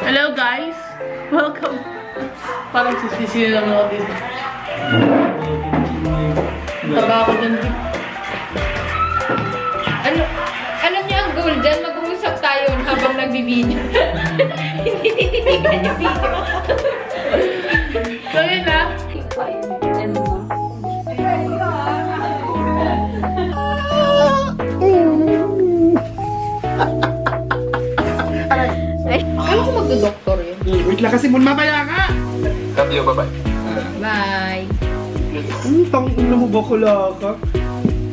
Hello guys! Welcome! Parang sisisi lang ako dito. Tara ako dyan. Alam niyo ang goal dyan? Mag-uusap tayo habang nagbibideo. Hindi tititigan yung video. So yun na. Alam ko magdo-doktor yun. Wait lang kasi muna mamaya nga! Love you, bye-bye. Bye. Tangin na mo ba kula ka?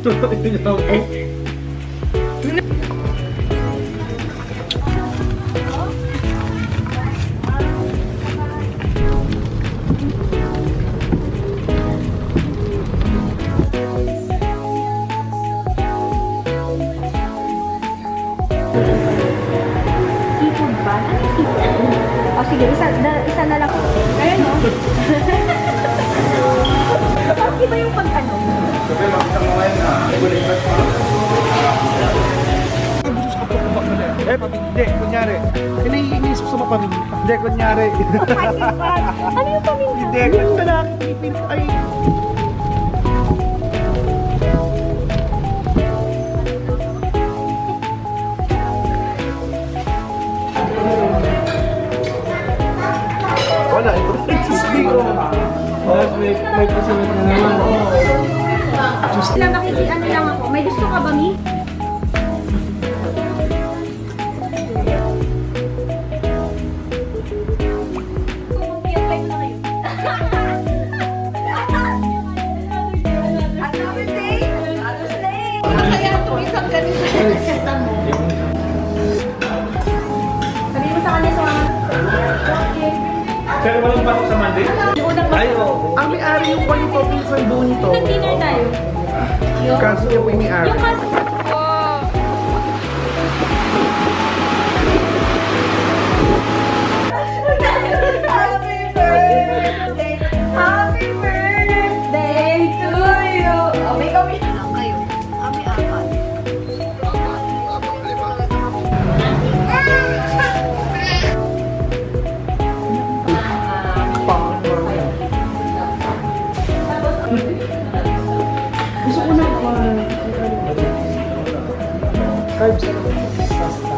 Tuloy na ako. Seafood ba? Ano yung seafood? O sige, isa na lang. Ayun no? Bakit ba yung pag-ano? Sabi, makita mo ngayon na regulate pa. Gusto ka pa kubak na lang. Hindi, kunyari. Iniisip ko sa mga pamilya. Hindi, kunyari. Ano yung pamilya? Hindi, kunyari lalaki Pilipino. Ay. Wala, ito na nagsisbig ko. May pasalit na naman. Na ano lang ako. May gusto ka ba, Mi? Mag-i-apply ko na kayo. Another day? Another day? Kaya itong isang ganito sa setan mo. Sabi mo sa kanya sa mga... Pero walang pasok sa Monday? Yung unang Ay, oo. Ang may-ari yung pa yung topping sa buo nito. nag-dinner tayo. Kaso niya po yung may-ari. Yung kaso... Happy birthday to you! Oh, may kami lang kayo. Kami apat. Gusto ko na carbs na pasta.